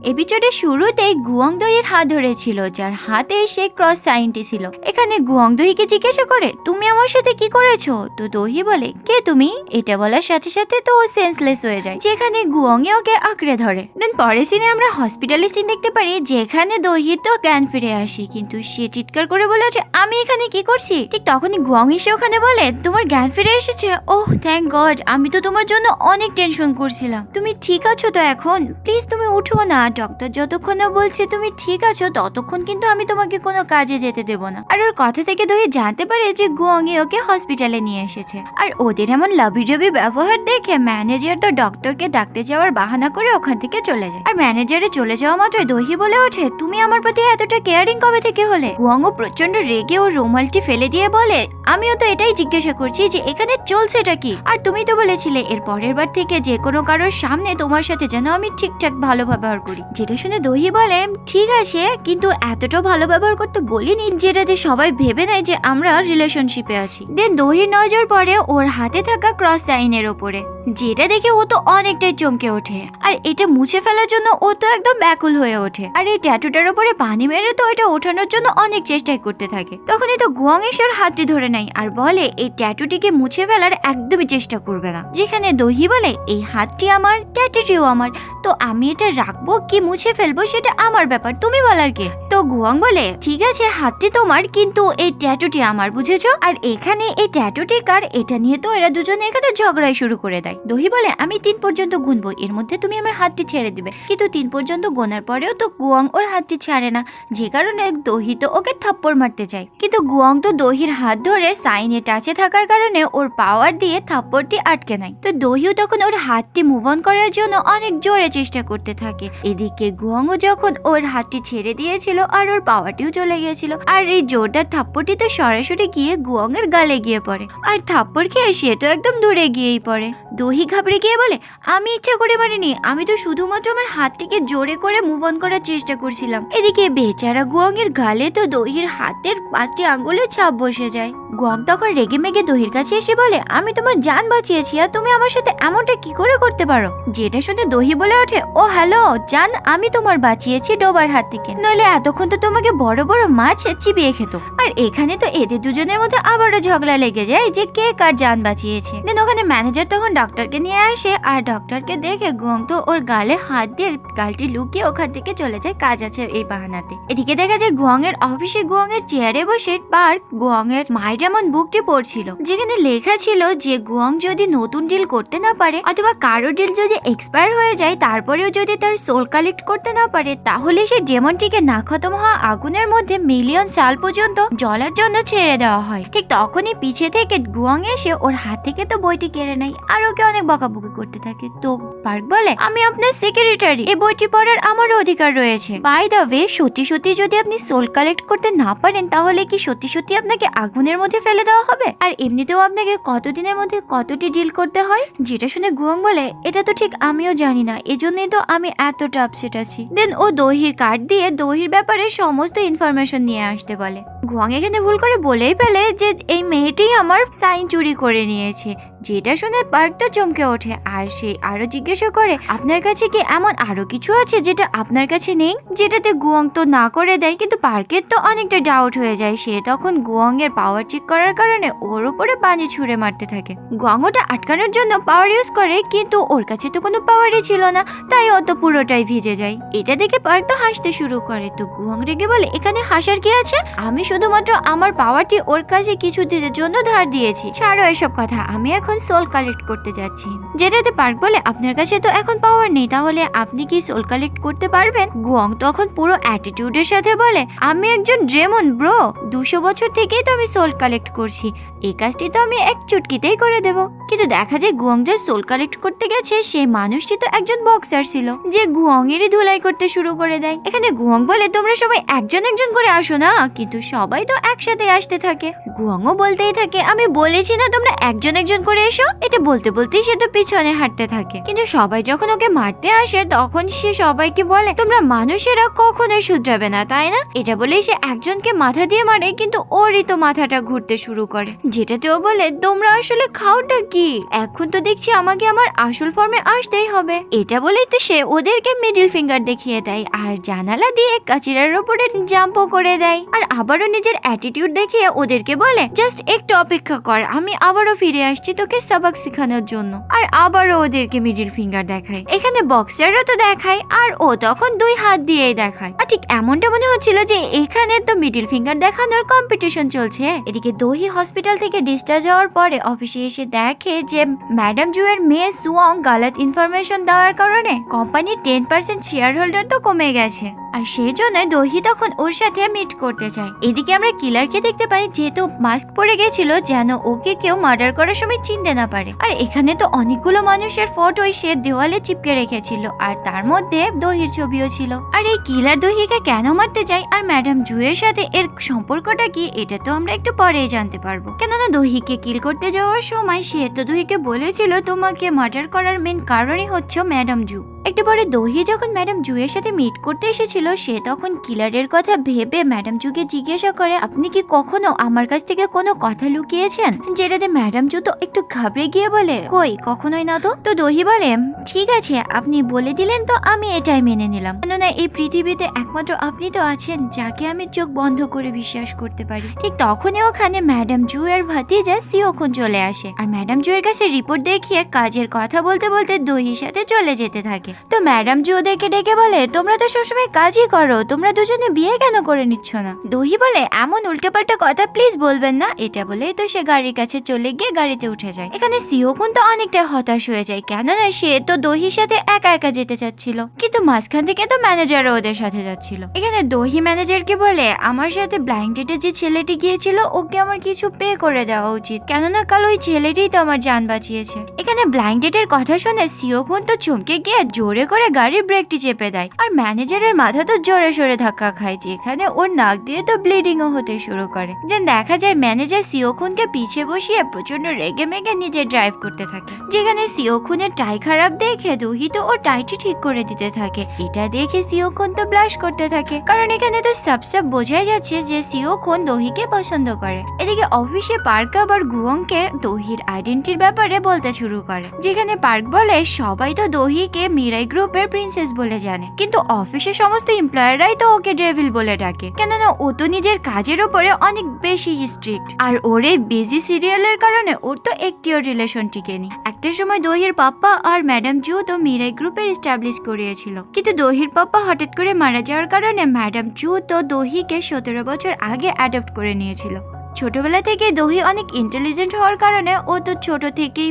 এপিসোডের শুরুতেই গুয়ং দোহির হাত ধরেছিল, যার হাতে সে ক্রস সাইনটি ছিল। এখানে গুয়ং দোহিকে জিজ্ঞাসা করে, তুমি আমার সাথে কি করেছো? তো দোহি বলে, কে তুমি? এটা বলার সাথে সাথে তো ও সেন্সলেস হয়ে যায়, যেখানে গুয়ং ওকে আঁকড়ে ধরে। দেন পরের সিনে আমরা হসপিটালের সিন দেখতে পারি, যেখানে দোহি তো জ্ঞান ফিরে আসে, কিন্তু সে চিৎকার করে বলে ওঠে, আমি এখানে কি করছি? ঠিক তখনই গুয়ং এসে ওখানে বলে, তোমার জ্ঞান ফিরে এসেছে? ওহ থ্যাংক গড, আমি তো তোমার জন্য অনেক টেনশন করছিলাম। তুমি ঠিক আছো তো এখন? প্লিজ তুমি উঠো না, ডক্টর যতক্ষণ না বলছে তুমি ঠিক আছো ততক্ষণ কিন্তু আমি তোমাকে কোনো কাজে যেতে দেব না। আর ওর কথা থেকে দোহি জানতে পারে যে গুয়ং ওকে হসপিটালে নিয়ে এসেছে। আর ওদের এমন লাভিডাবি ব্যবহার দেখে ম্যানেজার তো ডক্টরকে ডাকতে যাওয়ার বাহানা করে ওখান থেকে চলে যায়। আর ম্যানেজারে চলে যাওয়া মাত্রই দোহি বলে ওঠে, তুমি আমার প্রতি এতটা কেয়ারিং কবে থেকে হলে? গুয়ং প্রচন্ড রেগে ওর রুমালটি ফেলে দিয়ে বলে, আমিও তো এটাই জিজ্ঞাসা করছি যে এখানে চলছেটা কি? আর তুমি তো বলেছিলে এর পরের বার থেকে যে কোনো কারোর সামনে তোমার সাথে যেন আমি ঠিকঠাক ভালো ব্যবহার করি। যেটা শুনে দোহি বলে, ঠিক আছে, কিন্তু এতটাও ভালো ব্যবহার করতে বলিনি যেটাতে সবাই ভেবে নেয় যে আমরা রিলেশনশিপে আছি। দেন দোহির নজর পড়ে ওর হাতে থাকা ক্রস সাইনের ওপরে, যেটা দেখে ও তো অনেকটাই চমকে ওঠে। আর এটা মুছে ফেলার জন্য ও তো একদম ব্যাকুল হয়ে ওঠে। আর এই ট্যাটুটার উপরে পানি মেরে তো এটা ওঠানোর জন্য অনেক চেষ্টাই করতে থাকে। তখনই তো গুয়ং এসে হাতটি ধরে নেয় আর বলে, এই ট্যাটুটিকে মুছে ফেলার একদমই চেষ্টা করবে না। যেখানে দোহি বলে, এই হাতটি আমার, ট্যাটুটিও আমার, তো আমি এটা রাখবো কি মুছে ফেলবো সেটা আমার ব্যাপার, তুমি বলার কে? তো গুয়ং বলে, ঠিক আছে হাতটি তোমার, কিন্তু এই ট্যাটুটি আমার, বুঝেছো? আর এখানে এই ট্যাটুটি কার এটা নিয়ে তো এরা দুজনে এখানে ঝগড়াই শুরু করে দেয়। দোহি বলে, আমি 3 পর্যন্ত গুনবো, এর মধ্যে তুমি আমার হাতটি ছেড়ে দিবে। কিন্তু 3 পর্যন্ত গোনার পরেও তো গুয়ং ওর হাতটি ছাড়ে না, যে কারণে দোহি তো ওকে থাপ্পড় মারতে চায়। কিন্তু গুয়ং তো দোহির হাত ধরে সাইনে টাচে থাকার কারণে ওর পাওয়ার দিয়ে থাপ্পড়টি আটকে নেয়। তো দোহিও তখন ওর হাতটি মুভ অন করার জন্য অনেক জোরে চেষ্টা করতে থাকে। এদিকে গুয়ংও যখন ওর হাতটি ছেড়ে দিয়েছিল আর ওর পাওয়ারটিও চলে গিয়েছিল, আর এই জোরদার থাপ্পড়টি তো সরাসরি গিয়ে গুয়ং এর গালে গিয়ে পড়ে। আর থাপ্পড় খেয়ে সে তো একদম দূরে গিয়েই পড়ে। দোহি ঘাবড়ে গিয়ে বলে, আমি ইচ্ছা করে মারিনি, আমি তো শুধুমাত্র আমার হাতটিকে জোরে করে মুভ অন করার চেষ্টা করছিলাম। এদিকে বেচারা গুয়ং এর গালে তো দোহির হাতের 5টি আঙ্গুলের ছাপ বসে যায়। গুয়ং তখন রেগে মেগে দোহির কাছে এসে বলে, আমি তোমার জান বাঁচিয়েছি আর তুমি আমার সাথে এমনটা কি করে করতে পারো? যেটা শুনে দোহি বলে ওঠে, ও হ্যালো জান, আমি তোমার বাঁচিয়েছি ডোবার হাত থেকে, নইলে এতক্ষণ তো তোমাকে বড় বড় মাছ চিবিয়ে খেত। আর এখানে তো এদের দুজনের মধ্যে আবারও ঝগড়া লেগে যায় যে কে কার জান বাঁচিয়েছে। দেন ওখানে ম্যানেজার তখন ডক্টরকে নিয়ে আসে, আর ডক্টরকে দেখে গুয়ং তো ওর গালে হাত দিয়ে গালটি লুকিয়ে ওখান থেকে চলে যায়, কাজ আছে এই বাহানাতে। এদিকে দেখা যায় গুয়ং এর অফিসে গুয়ং এর চেয়ারে বসে পার্ক গুয়ং এর মায়ের যেমন বুকটি পড়ছিল, যেখানে লেখা ছিল যে গুয়ং যদি নতুন ডিল করতে না পারে অথবা কারো ডিল যদি এক্সপায়ার হয়ে যায়, তারপরেও যদি তার সোল কালেক্ট করতে না পারে, তাহলে সে ডেমনটিকে না খতম হওয়া আগুনের মধ্যে মিলিয়ন সাল পর্যন্ত জ্বলার জন্য ছেড়ে দেওয়া হয়। ঠিক তখনই পিছে থেকে গুয়ং এসে ওর হাত থেকে তো বইটি কেড়ে নেয় আর ওকে অনেক বকাবকি করতে থাকে। তো পার্ক বলে, আমি আপনার সেক্রেটারি, এই বইটি পড়ার আমারও অধিকার রয়েছে। বাই দ্য ওয়ে, সত্যি সত্যি যদি আপনি সোল কালেক্ট করতে না পারেন, তাহলে কি সত্যি সত্যি আপনাকে আগুনের মধ্যে ফেলে দেওয়া হবে? আর এমনিতেও আপনাকে কতদিনের মধ্যে কতটি ডিল করতে হয়? যেটা শুনে গুয়ং বলে, এটা তো ঠিক আমিও জানি না, এজন্যই তো আমি এতটা আপসেট আছি। দেন ও দোহির কার্ড দিয়ে দোহির ব্যাপারে সমস্ত ইনফরমেশন নিয়ে আসতে বলে। গুয়ং এখানে ভুল করে বলেই ফেলে যে এই মেয়েটি আমার সাইন চুরি করে নিয়েছে। যেটা শুনে পার্ক তো চমকে ওঠে, আর সে আরো জিজ্ঞাসা করে, আপনার কাছে কি এমন আরো কিছু আছে যেটা আপনার কাছে নেই? যেটাতে গুয়ং তো না করে দেয়, কিন্তু পার্কের তো অনেকটা ডাউট হয়ে যায়। সে তখন গুয়ং এর পাওয়ার চেক করার কারণে ওর উপরে পানি ছুঁড়ে মারতে থাকে। গুয়ং ওটা আটকানোর জন্য পাওয়ার ইউজ করে, কিন্তু ওর কাছে তো কোনো পাওয়ারই ছিল না, তাই ও তো পুরোটাই ভিজে যায়। এটা দেখে পার্ক তো হাসতে শুরু করে। তো গুয়ং রেগে বলে, এখানে হাসার কি আছে? আমি শুধুমাত্র আমার পাওয়ারটি ওর কাছে কিছু দিনের জন্য ধার দিয়েছি, ছাড়ো এসব কথা, আমি এখন সোল কালেক্ট করতে যাচ্ছি। যেটাতে পার্ক বলে, আপনার কাছে তো এখন পাওয়ার নেই, তাহলে আপনি কি সোল কালেক্ট করতে পারবেন? গুয়ং তখন পুরো অ্যাটিটিউডের সাথে বলে, আমি একজন ড্রেমন ব্রো, 200 বছর থেকেই তো আমি সোল কালেক্ট করছি, এই কাজটি তো আমি এক চুটকিতেই করে দেব। কিন্তু দেখা যায় গুয়ং যে সোল কালেক্ট করতে গেছে সেই মানুষটি তো একজন বক্সার ছিল, যে গুয়ং এরই ধুলাই করতে শুরু করে দেয়। এখানে গুয়ং বলে, তোমরা সবাই একজন একজন করে আসো না, কিন্তু সবাই তো একসাথে আসতে থাকে। গুয়ংও বলতেই থাকে, আমি বলেছি না তোমরা একজন একজন করে করে এসো। এটা বলতে বলতেই সে তো পিছনে হাঁটতে থাকে, কিন্তু সবাই যখন ওকে মারতে আসে তখন সে সবাইকে বলে তোমরা মানুষেরা কখনোই শুধরাবে না, তাই না? এটা বলেই সে একজনকে মাথা দিয়ে মারে, কিন্তু ওরই তো মাথাটা ঘুরতে শুরু করে, যেটাতে ও বলে তোমরা আসলে খাওটা কি? এখন তো দেখছি আমাকে আমার আসল ফর্মে আসতেই হবে। এটা বলেই তো সে ওদেরকে মিডল ফিঙ্গার দেখিয়ে দেয় আর জানালা দিয়ে কাচিরার উপরে জাম্পও করে দেয়, আর আবারও নিজের অ্যাটিটিউড দেখিয়ে ওদেরকে বলে জাস্ট একটু অপেক্ষা কর, আমি আবারও ফিরে আসছি তোকে সবক শেখানোর জন্য। আর আবারও ওদেরকে মিডল ফিঙ্গার দেখায়। এখানে বক্সাররা তো দেখায় আর ও তখন 2 হাত দিয়েই দেখায়। আর ঠিক এমনটা মনে হচ্ছিল যে এখানে তো মিডল ফিঙ্গার দেখানোর কম্পিটিশন চলছে। এদিকে দহি হসপিটাল থেকে ডিসচার্জ হওয়ার পরে অফিসে এসে দেখে যে ম্যাডাম জুয়ের মেয়ে সুয়ং গালাত ইনফরমেশন দেওয়ার কারণে কোম্পানির 10% শেয়ার হোল্ডার তো কমে গেছে, আর সেই জন্য দহি তখন ওর সাথে মিট করতে চায়। এদিকে আমরা কিলারকে দেখতে পাই, যেহেতু মাস্ক পরে গেছিল যেন ওকে কেউ মার্ডার করার সময় চিনতে না পারে। আর এখানে তো অনেকগুলো মানুষের ফটোই সে দেওয়ালে চিপকে রেখেছিল, আর তার মধ্যে দহির ছবিও ছিল। আর এই কিলার দহিকে কেন মারতে চায় আর ম্যাডাম জুয়ের সাথে এর সম্পর্কটা কি, এটা তো আমরা একটু পরেই জানতে পারবো। কেননা দহিকে কিল করতে যাওয়ার সময় সে তো দহিকে বলেছিল তোমাকে মার্ডার করার মেন কারণই হচ্ছে ম্যাডাম জু। একটু পরে দহি যখন ম্যাডাম জুয়ের সাথে মিট করতে এসেছিল সে তখন কিলারের কথা ভেবে ম্যাডাম জুকে জিজ্ঞাসা করে আপনি কি কখনো আমার কাছ থেকে কোনো কথা লুকিয়েছেন, যেটাতে ম্যাডাম জু তো একটু ঘাবড়ে গিয়ে বলে কই কখনোই না। তো দহি বলে ঠিক আছে আপনি বলে দিলেন তো আমি এটাই মেনে নিলাম, কেননা এই পৃথিবীতে একমাত্র আপনি তো আছেন যাকে আমি চোখ বন্ধ করে বিশ্বাস করতে পারি। ঠিক তখনই ওখানে ম্যাডাম জু এর ভাতিজা সিওখন চলে আসে, আর ম্যাডাম জু এর কাছে রিপোর্ট দেখিয়ে কাজের কথা বলতে বলতে দহির সাথে চলে যেতে থাকে। তো ম্যাডাম জু ওদেরকে ডেকে বলে তোমরা তো সবসময় কাজই করো, তোমরা দুজনে বিয়ে কেন করে নিচ্ছ না? দহি বলে এমন উল্টোপাল্টা কথা প্লিজ বলবেন না। এটা বলে তো সে গাড়ির কাছে চলে গিয়ে গাড়িতে উঠে যায়। এখানে সিওকুন তো অনেকটা হতাশ হয়ে যায়, কেননা সে তো দহির সাথে একা একা যেতে চাচ্ছিল, কিন্তু মাঝখান থেকে তো ম্যানেজারও ওদের সাথে যাচ্ছিল। এখানে দহি ম্যানেজারকে বলে আমার সাথে ব্লাইন্ড ডেটে যে ছেলেটি গিয়েছিল ওকে আমার কিছু পে করে দেওয়া উচিত, কেননা কাল ওই ছেলেটিই তো আমার জান বাঁচিয়েছে। এখানে ব্লাইন্ড ডেটের কথা শুনে সিওকুন তো চমকে গিয়ে জোরে করে গাড়ির ব্রেকটি চেপে দেয়, আর ম্যানেজারের মাথা তো জোরে সোরে ধাক্কা খায়, যেখানে ওর নাক দিয়ে তো ব্লিডিংও হতে শুরু করে। দেন দেখা যায় ম্যানেজার সিওকুনকে পিছে বসিয়ে প্রচন্ড রেগে মেগে নিজে ড্রাইভ করতে থাকে, যেখানে সিওকুনের টাই খারাপ দেখে দহি তো ওর টাইটি ঠিক করে দিতে থাকে। এটা দেখে সিওকুন তো ব্লাশ করতে থাকে, কারণ এখানে তো সব বোঝাই যাচ্ছে যে সিওকুন দহিকে পছন্দ করে। এদিকে অফিসে পার্ক আবার গুয়ংকে দহির আইডেন্টিটির ব্যাপারে বলতে শুরু করে, যেখানে পার্ক বলে সবাই তো দহিকে মিরাই গ্রুপের প্রিন্সেস বলে জানে, কিন্তু অফিসের সমস্ত এমপ্লয়াররাই তো ওকে ডেভিল বলে ডাকে, কেননা ও তো নিজের কাজের উপরে অনেক বেশি স্ট্রিক্ট, আর ওর এই বিজি সিরিয়ালের কারণে ওর তো একটিও রিলেশন টিকেনি। একটা সময় দহির পাপ্পা আর ম্যাডাম জু তো মিরাই গ্রুপের এস্টাবলিশ করিয়েছিল, কিন্তু দহির পাপ্পা হঠাৎ করে মারা যাওয়ার কারণে ম্যাডাম জু তো দহিকে 17 বছর আগে অ্যাডপ্ট করে নিয়েছিল। ছোটবেলা থেকে দহি অনেক ইন্টেলিজেন্ট হওয়ার কারণে ও তো ছোট থেকেই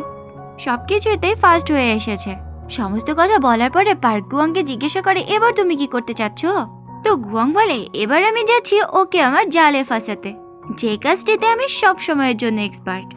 সবকিছুতেই ফার্স্ট হয়ে এসেছে। সমস্ত কথা বলার পরে পার্ক গুয়াংকে জিজ্ঞাসা করে এবার তুমি কি করতে চাচ্ছ? তো গুয়াং বলে এবার আমি যাচ্ছি ওকে আমার জালে ফাঁসাতে, যে কাজটিতে আমি সব সময়ের জন্য এক্সপার্ট।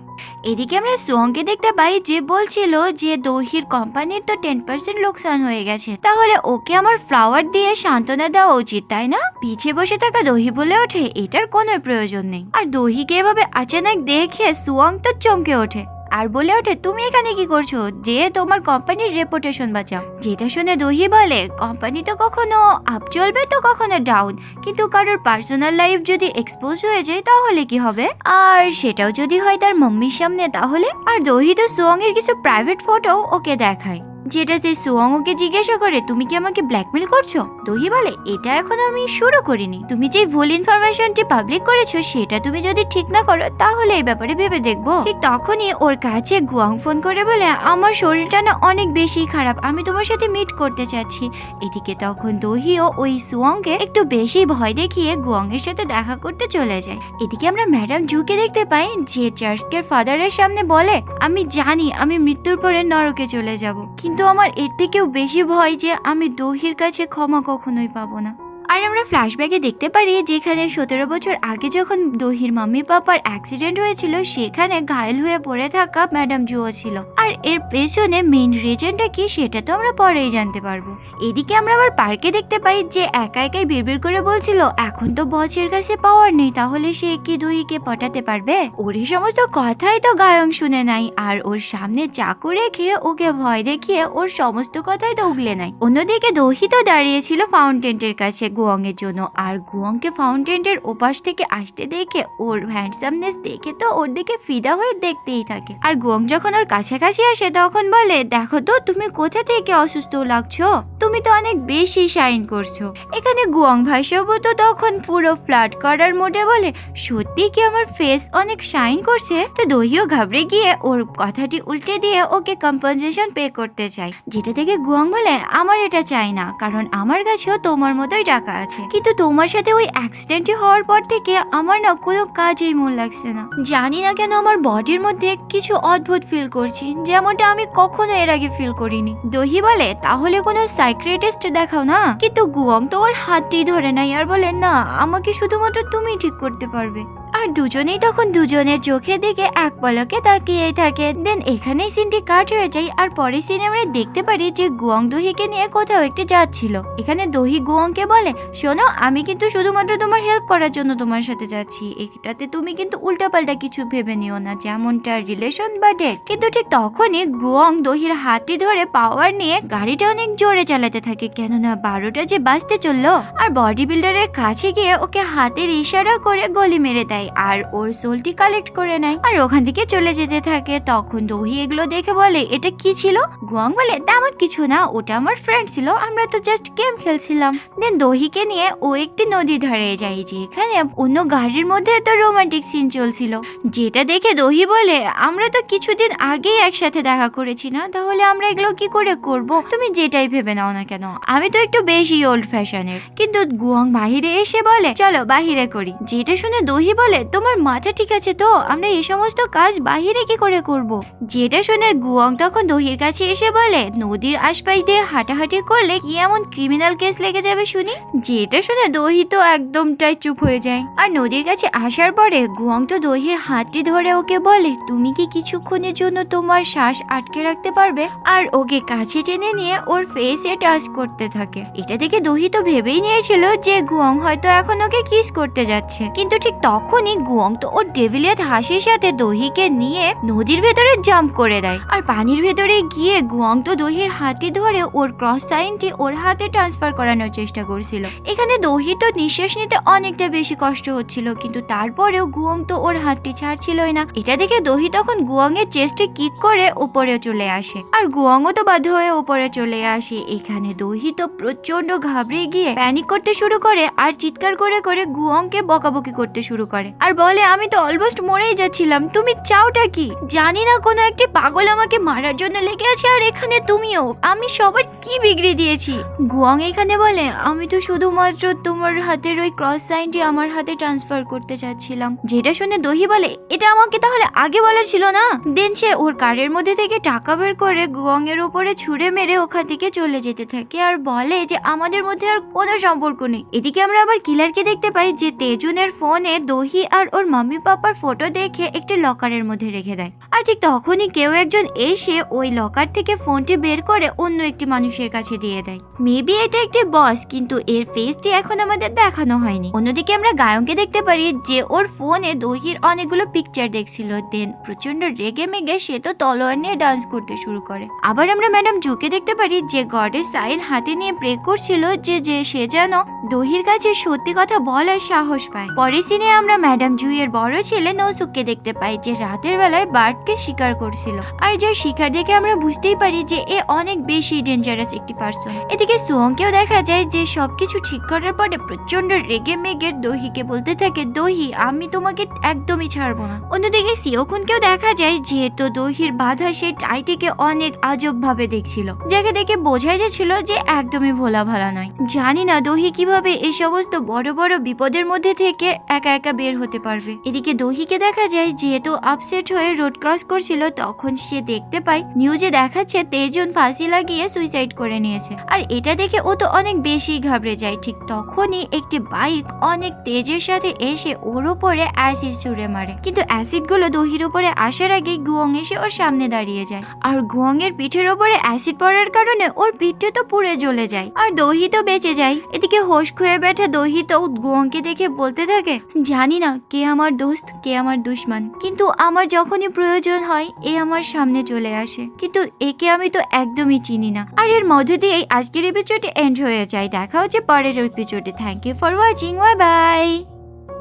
এদিকে আমরা সুয়ংকে দেখতে পাই যে বলছিল যে দহির কোম্পানির তো 10% লোকসান হয়ে গেছে, তাহলে ওকে আমার ফ্লাওয়ার দিয়ে সান্ত্বনা দেওয়া উচিত, তাই না? পিছে বসে থাকা দহি বলে ওঠে এটার কোনো প্রয়োজন নেই, আর দহিকে এভাবে আচানক দেখে সুয়ং তো চমকে ওঠে আর বলে ওঠে তুমি এখানে কি করছো, যে তোমার কোম্পানির রেপুটেশন বাঁচাও। যেটা শুনে দহি বলে কোম্পানি তো কখনো আপ চলবে তো কখনো ডাউন, কিন্তু কারোর পার্সোনাল লাইফ যদি এক্সপোজ হয়ে যায় তাহলে কি হবে, আর সেটাও যদি হয় তার মাম্মির সামনে তাহলে। আর দহি তো সুয়ং এর কিছু প্রাইভেট ফটো ওকে দেখায়, যেটাতে সুয়ং ওকে জিজ্ঞাসা করে তুমি কি আমাকে ব্ল্যাকমেল করছো? দহি বলে এটা এখনো আমি শুরু করিনি, তুমি যে ভুল ইনফরমেশনটি পাবলিক করেছো সেটা তুমি যদি ঠিক না করো তাহলে এই ব্যাপারে ভেবে দেখবো। ঠিক তখনই ওর কাছে গুয়াং ফোন করে বলে আমার শরীরটা না অনেক বেশি খারাপ, আমি তোমার সাথে মিট করতে চাচ্ছি। এদিকে তখন দহিও ওই সুয়ংকে একটু বেশি ভয় দেখিয়ে গুয়াং এর সাথে দেখা করতে চলে যায়। এদিকে আমরা ম্যাডাম জুকে দেখতে পাই যে চার্চকের ফাদারের সামনে বলে আমি জানি আমি মৃত্যুর পরে নরকে চলে যাব, কিন্তু আমার এর থেকেও বেশি ভয় যে আমি দহির কাছে ক্ষমা কখনোই পাবো না। আর আমরা ফ্ল্যাশব্যাকে দেখতে পারি যেখানে 17 বছর আগে যখন দহির মাম্মি পাপার অ্যাক্সিডেন্ট হয়েছিল সেখানে ঘায়েল হয়ে পড়ে থাকা ম্যাডাম জুও ছিল। আর এর পেছনে মেইন রিজনটা কি সেটা তো আমরা পরেই জানতে পারবো। এদিকে আমরা আবার পার্কে দেখতে পাই যে একা একাই বিড়বিড় করে বলছিল এখন তো বসের কাছে পাওয়ার নেই, তাহলে সে কি দহিকে পটাতে পারবে? ওর এই সমস্ত কথাই তো গায়ং শুনে নাই, আর ওর সামনে চাকু রেখে ওকে ভয় দেখিয়ে ওর সমস্ত কথাই তো উগলে নাই। অন্যদিকে দহি তো দাঁড়িয়েছিল ফাউন্টেনের কাছে গুয়ং এর জন্য, আর গুয়ংকে ফাউন্টেনের ওপাশ থেকে আসতে দেখে ওর হ্যান্ডসামনেস দেখে তো ওর দিকে ফিদা হয়ে দেখতেই থাকে। আর গুয়ং যখন ওর কাছাকাছি আসে তখন বলে দেখো তো তুমি কোথা থেকে অসুস্থ লাগছো, তুমি তো অনেক বেশি শাইন করছো। এখানে গুয়ং ভাইসব তো তখন পুরো ফ্লার্ট করার মোডে বলে সত্যি কি আমার ফেস অনেক শাইন করছে? তো দহিও ঘাবড়ে গিয়ে ওর কথাটি উল্টে দিয়ে ওকে কম্পেনসেশন পে করতে চায়, যেটা থেকে গুয়ং বলে আমার এটা চাই না, কারণ আমার কাছেও তোমার মতোই টাকা আছে, কিন্তু তোমার সাথে ওই অ্যাক্সিডেন্টটি হওয়ার পর থেকে আমার না কোনো কাজেই মন লাগছে না। জানি না কেন আমার বডির মধ্যে কিছু অদ্ভুত ফিল করছি, যেমনটা আমি কখনো এর আগে ফিল করিনি। দহি বলে তাহলে কোনো সাইকিয়াট্রিস্ট দেখাও না, কিন্তু গুয়ং তো ওর হাতটি ধরে নাই আর বলে না আমাকে শুধুমাত্র তুমি ঠিক করতে পারবে। আর দুজনেই তখন দুজনের চোখের দিকে এক পলকে তাকিয়ে থাকে। দেন এখানেই সিনটি কাট হয়ে যায়, আর পরের সিনে আমরা দেখতে পারি যে গুয়ং দহিকে নিয়ে কোথাও একটি যাচ্ছিল। এখানে দহি গুয়ংকে বলে শোনো আমি কিন্তু শুধুমাত্র তোমার হেল্প করার জন্য তোমার সাথে যাচ্ছি, এটাতে তুমি কিন্তু উল্টাপাল্টা কিছু ভেবে নিও না, যেমনটা রিলেশন বা ডেট। কিন্তু ঠিক তখনই গুয়ং দহির হাতটি ধরে পাওয়ার নিয়ে গাড়িটা অনেক জোরে চালাতে থাকে, কেননা 12টা যে বাজতে চললো। আর বডি বিল্ডারের কাছে গিয়ে ওকে হাতের ইশারা করে গলি মেরে দেয় আর ওর সোলটি কালেক্ট করে নেয় আর ওখান থেকে চলে যেতে থাকে। তখন দহি এগুলো দেখে বলে এটা কি ছিল? গুয়ং বলে তেমন কিছু না, ওটা আমার ফ্রেন্ড ছিল, আমরা তো জাস্ট গেম খেলছিলাম। দেন দহিকে নিয়ে ও একটি নদী ধারে যায়, যেখানে অন্য গাড়ির মধ্যে তো রোমান্টিক সিন চলছিল, যেটা দেখে দহি বলে আমরা তো কিছুদিন আগেই একসাথে দেখা করেছি না, তাহলে আমরা এগুলো কি করে করব? তুমি যেটাই ভেবে নাও না কেন, আমি তো একটু বেশি ওল্ড ফ্যাশনের। কিন্তু গুয়ং বাহিরে এসে বলে চলো বাহিরে করি, যেটা শুনে দহি বলে তোমার মাথা ঠিক আছে তো, আমরা এই সমস্ত কাজ বাহিরে কি করে করব? যেটা শুনে গুয়ং তখন দহির কাছে এসে বলে নদীর আশপাশ দিয়ে হাঁটাহাঁটি করলে কি এমন ক্রিমিনাল কেস লেগে যাবে শুনি? যেটা শুনে দহি তো একদমটাই চুপ হয়ে যায়। আর নদীর কাছে আসার পরে গুয়ং তো দহির হাতটি ধরে ওকে বলে তুমি কি কিছুক্ষণের জন্য তোমার শ্বাস আটকে রাখতে পারবে? আর ওকে কাছে টেনে নিয়ে ওর ফেসে টাচ করতে থাকে। এটা দেখে দহি তো ভেবেই নিয়েছিল যে গুয়ং হয়তো এখন ওকে কিস করতে যাচ্ছে, কিন্তু ঠিক তখনই গুয়ং তো ওর ডেভিলিয়াত হাসির সাথে দহিকে নিয়ে নদীর ভেতরে জাম্প করে দেয়। আর পানির ভেতরে গিয়ে গুয়ং তো দহির হাতটি ধরে ওর ক্রস সাইনটি ওর হাতে ট্রান্সফার করানোর চেষ্টা করছিল। এখানে দহি তো নিঃশ্বাস নিতে অনেকটা বেশি কষ্ট হচ্ছিল, কিন্তু তারপরেও গুয়ং তো ওর হাতটি ছাড়ছিলই না। এটা দেখে দহি তখন গুয়ং এর চেস্টে কিক করে উপরে চলে আসে, আর গুয়ংও তো বাধ্য হয়ে উপরে চলে আসে। এখানে দহি তো প্রচন্ড ঘাবড়ে গিয়ে প্যানিক করতে শুরু করে আর চিৎকার করে করে গুয়ংকে বকাবকি করতে শুরু করে আর বলে আমি তো অলমোস্ট মরেই যাচ্ছিলাম, তুমি চাওটা কি? জানি না কোনো একটি পাগল আমাকে মারার জন্য লেগে আছে, আর এখানে তুমিও, আমি সবার কি বিগড়ে দিয়েছি? গুয়ং এখানে বলে আমি তো শুধুমাত্র তোমার হাতের ওই ক্রস সাইনটি আমার হাতে ট্রান্সফার করতে চাচ্ছিলাম। যেটা শুনে দহি বলে এটা আমাকে তাহলে আগে বলার ছিল না। দেন সে ওর কারের মধ্যে থেকে টাকা বের করে গুয়ং এর উপরে ছুঁড়ে মেরে ওখান থেকে চলে যেতে থাকে আর বলে যে আমাদের মধ্যে আর কোনো সম্পর্ক নেই। এদিকে আমরা আবার কিলারকে দেখতে পাই যে তেজুনের ফোনে দহি আর ওর মাম্মি পাপার ফটো দেখে একটি লকারের মধ্যে রেখে দেয়। আর ঠিক তখনই কেউ একজন এসে ওই লকার থেকে ফোনটি বের করে অন্য একটি মানুষের কাছে দিয়ে দেয়। মেবি এটা একটি বস, কিন্তু এর ফেসটি এখন আমাদের দেখানো হয়নি। অন্যদিকে আমরা গায়ংকে দেখতে পারি যে ওর ফোনে দহির অনেকগুলো পিকচার দেখছিল। দেন প্রচন্ড রেগে মেগে সে তো তলোয়ার নিয়ে ডান্স করতে শুরু করে। আবার আমরা ম্যাডাম জুকে দেখতে পারি যে গডের সাইন হাতে নিয়ে প্রে করছিল যে সে যেন দহির কাছে সত্যি কথা বলার সাহস পায়। পরের সিনে আমরা ম্যাডাম জুইয়ের বড় ছেলে নৌসুককে দেখতে পাই যে রাতের বেলায় বার্ডকে শিকার করছিল, আর যার শিকার দেখে আমরা বুঝতেই পারি যে এ অনেক বেশি ডেঞ্জারাস একটি পার্সন। এদিকে সুয়ংকেও দেখা যায় যে সবকিছু ঠিক করার পরে প্রচন্ড রেগে মেগে দহিকে বলতে থাকে দহি আমি তোমাকে একদমই ছাড়বো না। অন্যদিকে সিওকুনকেও দেখা যায় যেহেতু দহির বাধা সে টাইটিকে অনেক আজব ভাবে দেখছিল, যাকে দেখে বোঝাই যাচ্ছিল যে একদমই ভোলা ভালা নয়। জানি না দহি কিভাবে কিভাবে এই সমস্ত বড় বড় বিপদের মধ্যে থেকে একা একা বের হতে পারবে। এদিকে দহিকে দেখা যায় যেহেতু আপসেট হয়ে রোড ক্রস করছিল, তখন সে দেখতে পায় নিউজে দেখাচ্ছে তেজন ফাঁসি লাগিয়ে সুইসাইড করে নিয়েছে। আর এটা দেখে ও তো অনেক বেশি ঘাবড়ে যায়। ঠিক তখনই একটি বাইক অনেক তেজের সাথে এসে ওর উপরে অ্যাসিড ছুড়ে মারে, কিন্তু অ্যাসিড গুলো দহির উপরে আসার আগে গুয়ং এসে ওর সামনে দাঁড়িয়ে যায়। আর গুয়ং এর পিঠের উপরে অ্যাসিড পড়ার কারণে ওর পিঠে তো পুড়ে জ্বলে যায়, আর দহি তো বেঁচে যায়। এদিকে হোশ খুয়ে বেঠা দহি তো গুয়ংকে দেখে বলতে থাকে, জানি না কে আমার দোস্ত কে আমার দুশমন, কিন্তু আমার যখনই প্রয়োজন হয় এ আমার সামনে চলে আসে, কিন্তু একে আমি তো একদমই চিনি না। আর এর মধ্যে দিয়ে আজকের এপিসোডে এন্ড হয়ে যায়। দেখা হচ্ছে পরের এপিসোডে। Thank you for watching, bye by.